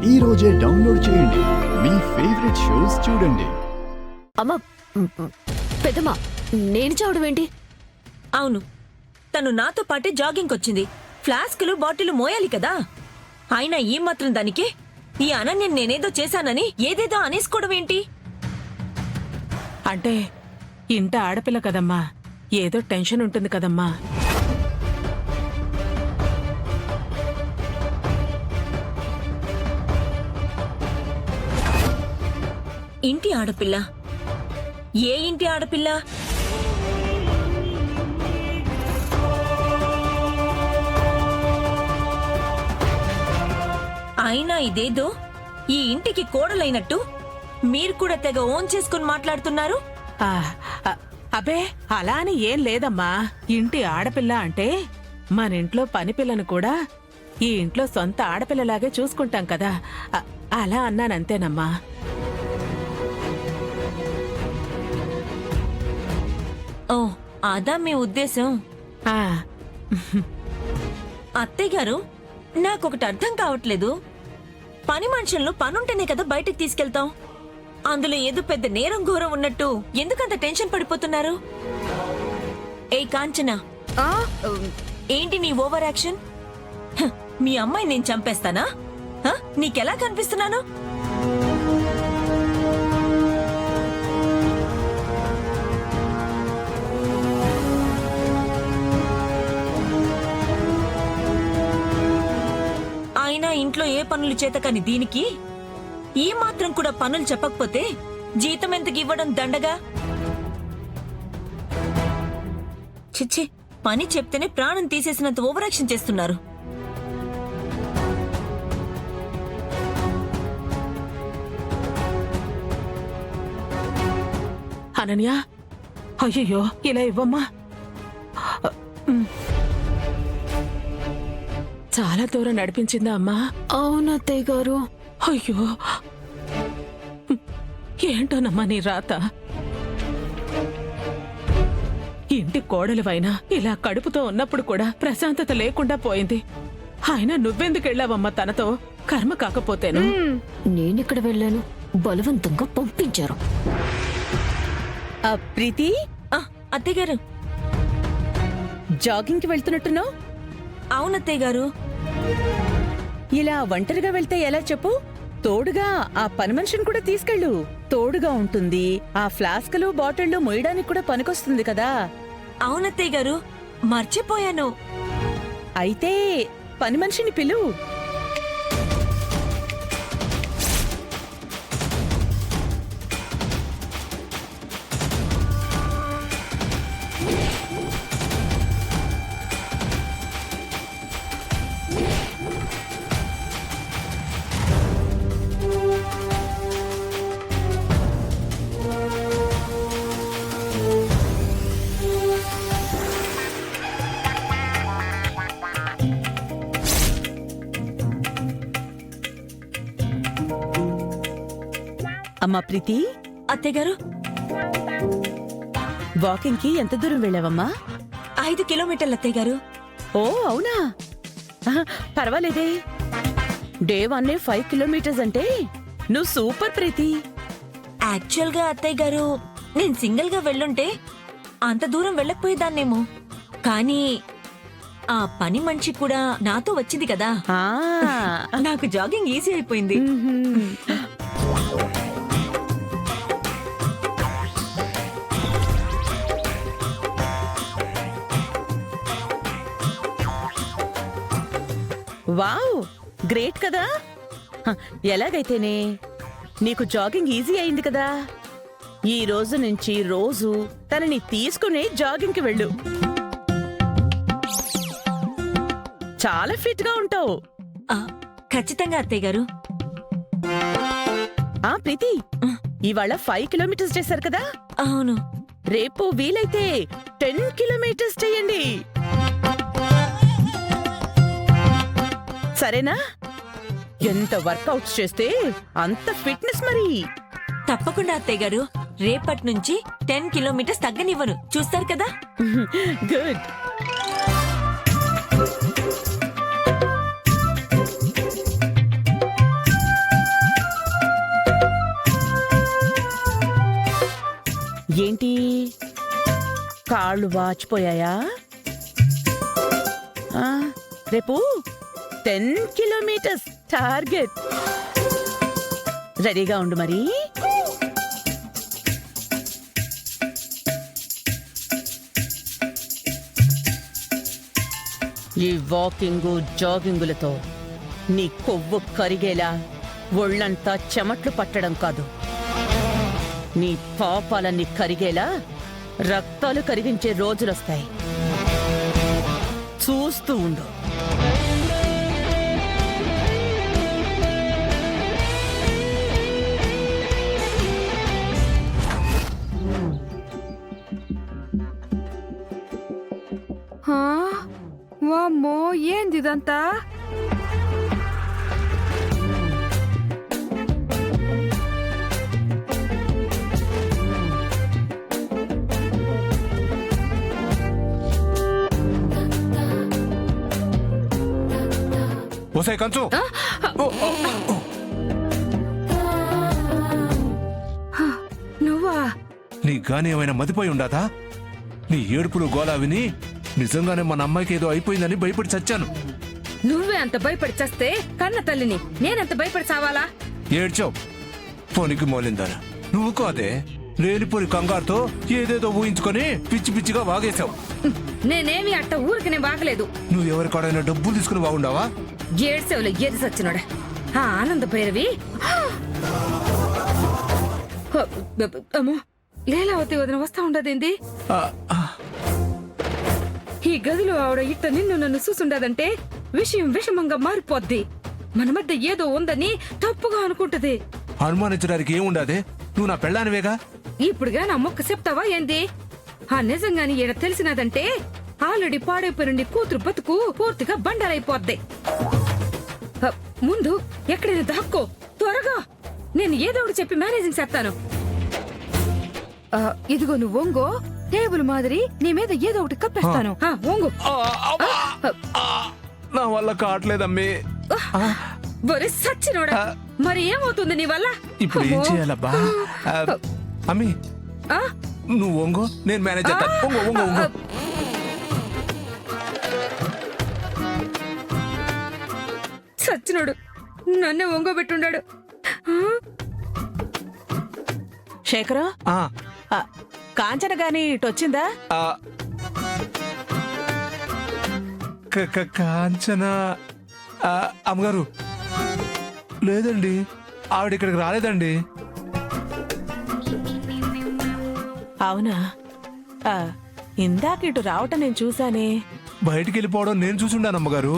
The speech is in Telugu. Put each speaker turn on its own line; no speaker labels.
ఈ రోజే డౌన్లోడ్ చేయండి. మీ ఫేవరెట్ షోస్ చూడండి.
అమ్మా, పెద్దమ్మా, నేను చావడం ఏంటి?
అవును, తను నాతో పాటే జాగింగ్ వచ్చింది. ఫ్లాస్కులు బాటిల్ మోయాలి కదా. అయినా ఈ మాత్రం దానికి ఈ అనన్యం నేనేదో చేశానని ఏదేదో అనేసుకోవడం ఏంటి?
అంటే ఇంట ఆడపిల్ల కదమ్మా, ఏదో టెన్షన్ ఉంటుంది కదమ్మా.
ఇంటి ఆడపిల్ల? ఏ ఇంటి ఆడపిల్ల? అయినా ఇదేదో ఈ ఇంటికి కోడలైనట్టు మీరు కూడా తెగ ఓన్ చేసుకుని మాట్లాడుతున్నారు.
అబే, అలా అని ఏం లేదమ్మా. ఇంటి ఆడపిల్ల అంటే మన ఇంట్లో పని పిల్లను కూడా ఈ ఇంట్లో సొంత ఆడపిల్లలాగే చూసుకుంటాం కదా, అలా అన్నానంతేనమ్మా.
ఓ, అదా మీ ఉద్దేశం?
ఆ,
అత్తయ్య గారు, నాకొకటి అర్థం కావట్లేదు. పని మనుషులను పనుంటేనే కదా బయటికి తీసుకెళ్తాం. అందులో ఏదో పెద్ద నేరం ఘోరం ఉన్నట్టు ఎందుకంత టెన్షన్ పడిపోతున్నారు? ఏ కాంచనా, ఏంటి నీ ఓవర్ యాక్షన్? మీ అమ్మాయి నేను చంపేస్తానా? నీకెలా కనిపిస్తున్నాను? అయినా ఇంట్లో ఏ పనులు చేతకాని దీనికి ఈ మాత్రం కూడా పనులు చెప్పకపోతే జీతం ఎంతకి ఇవ్వడం దండగా? చిచ్చి, పని చెప్తేనే ప్రాణం తీసేసినంత ఓవరాక్షన్ చేస్తున్నారు.
అనన్య, అయ్యయ్యో, ఇలా ఇవ్వమ్మా. చాలా దూరం నడిపించిందా అమ్మా?
అవును అత్తయ్య గారు.
అయ్యో, ఏంటోనమ్మా నీ రాత. ఇంటి కోడలివైనా ఇలా కడుపుతో ఉన్నప్పుడు కూడా ప్రశాంతత లేకుండా పోయింది. ఆయన నువ్వెందుకెళ్ళావమ్మా తనతో? కర్మ కాకపోతేను.
నేనిక్కడ వెళ్ళాను, బలవంతంగా పంపించారు.
ప్రీతి,
అత్తయ్య గారు,
జాగింగ్కి వెళ్తున్నట్టున్నావు.
అవునత్తయ్య గారు.
ఇలా ఒంటరిగా వెళ్తే ఎలా చెప్పు? తోడుగా ఆ పని మనిషిని కూడా తీసుకెళ్ళు. తోడుగా ఉంటుంది. ఆ ఫ్లాస్కులు బాటిళ్లు మోయడానికి కూడా పనికొస్తుంది కదా.
అవునత్తయ్య గారు, మర్చిపోయాను.
అయితే పని మనిషిని పిలువు. అమ్మా ప్రీతి.
అత్తయ్య గారు,
వాకింగ్ కి ఎంత దూరం వెళ్ళావమ్మా?
5 కిలోమీటర్లు అత్తయ్య గారు.
ఓ అవునా, పర్వాలేదే. డే 1 5 కిలోమీటర్స్ అంటే నువ్వు సూపర్ ప్రీతి.
యాక్చువల్ గా అత్తయ్య గారు, నేను సింగిల్ గా వెళ్ళుంటే అంత దూరం వెళ్ళకపోయేదాన్నేమో. కానీ ఆ పని మనిషి కూడా నాతో వచ్చింది కదా, నాకు జాగింగ్ ఈజీ అయిపోయింది.
వావ్, గ్రేట్ కదా. ఎలాగైతేనే నీకు జాగింగ్ ఈజీ అయింది కదా. ఈ రోజు నుంచి రోజు తనని తీసుకుని జాగింగ్ కి వెళ్ళు. చాలా ఫిట్ గా ఉంటావు.
ఖచ్చితంగా అత్తయ్య గారు.
ప్రీతి, ఇవాళ 5 కిలోమీటర్స్ చేశారు కదా.
అవును.
రేపు వీలైతే 10 కిలోమీటర్స్ చేయండి, సరేనా? ఎంత వర్కౌట్స్ చేస్తే అంత ఫిట్నెస్ మరి.
తప్పకుండా అత్తయ్య గారు, రేపటి నుంచి 10 కిలోమీటర్స్ తగ్గనివ్వను, చూస్తారు కదా.
గుడ్. ఏంటి కాళ్ళు వాచిపోయాయా? ఆ, రేపు 10 కిలోమీటర్స్ టార్గెట్. రెడీగా ఉండు మరి. ఈ వాకింగు జాగింగులతో నీ కొవ్వు కరిగేలా ఒళ్ళంతా చెమట్లు పట్టడం కాదు, నీ పాపాలన్నీ కరిగేలా రక్తాలు కరిగించే రోజులొస్తాయి. చూస్తూ ఉండు.
వామ్మో ఏంది ఇదంతా?
ఓసే కంచు,
నువ్వా?
నీకు గానీ ఏమైనా మతిపోయి ఉండాదా? నీ ఏడుపులు గోలా విని నిజంగానే మన అమ్మాయికి ఏదో అయిపోయిందని భయపడి చచ్చాను.
నువ్వే అంత భయపడి చస్తే కన్న తల్లిని నేనంత భయపడి చావాలా?
ఏడ్చావు పోనికి మోలిందారా. నువ్వు కాదే, లేనిపోని కంగారుతో ఏదేదో ఊహించుకొని పిచ్చి పిచ్చిగా వాగేశావు.
నేనేమి అట్ట ఊరికి బాగలేదు.
నువ్వు ఎవరికాడైనా డబ్బులు తీసుకుని బాగుండావా?
ఏడ్సేవులో ఏది సచ్చినోడా? ఆ ఆనంద భైరవి. అమ్మో, లీలావతి వదిన వస్తా ఉండదేంది?
ఆ, ఆ,
ఈ గదిలో ఆవిడ ఇట్ట నిన్ను నన్ను చూసుండదంటే విషయం విషమంగా మారిపోద్ది. మన మధ్య ఏదో ఉందని తప్పుగా అనుకుంటది.
అనుమానించడానికి ఏముండాదే? నువ్వు నా పెళ్ళానివేగా.
ఇప్పుడుగా నా మొక్క చెప్తావా ఏంది? ఆ నిజంగాని ఈడ తెలిసినదంటే ఆల్రెడీ పాడైపోయిన నీ కూతురు బతుకు పూర్తిగా బండారైపోద్ది. ముందు ఎక్కడైనా దాక్కో త్వరగా. నేను ఏదో ఒకటి చెప్పి మేనేజింగ్ చేస్తాను. ఇదిగో నువ్వు వంగో, టేబుల్ మాదిరి నీ మీద ఏదో ఒకటి కప్పేస్తాను. వంగు.
నా వల్ల కావట్లేదమ్మి.
ఒరే సచ్చినోడా, మరి ఏమవుతుంది నీ వల్ల?
ఇప్పుడు ఏం చేయాలబ్బా? అమ్మి నువ్వు వంగో, నేను మేనేజ్ చేస్తాను. వంగో వంగో వంగో.
సచ్చినోడు నన్నే వంగోబెట్టుండాడు.
శేఖరం,
ఆ,
కాంచన గాని ఇటొచ్చిందా?
ఆ, కాంచన అమ్మగారు లేదండి, ఆవిడ ఇక్కడికి రాలేదండి.
అవునా? ఇందాక ఇటు రావటం నేను చూసానే.
బయటికి వెళ్ళిపోవడం నేను చూసుండాను అమ్మగారు.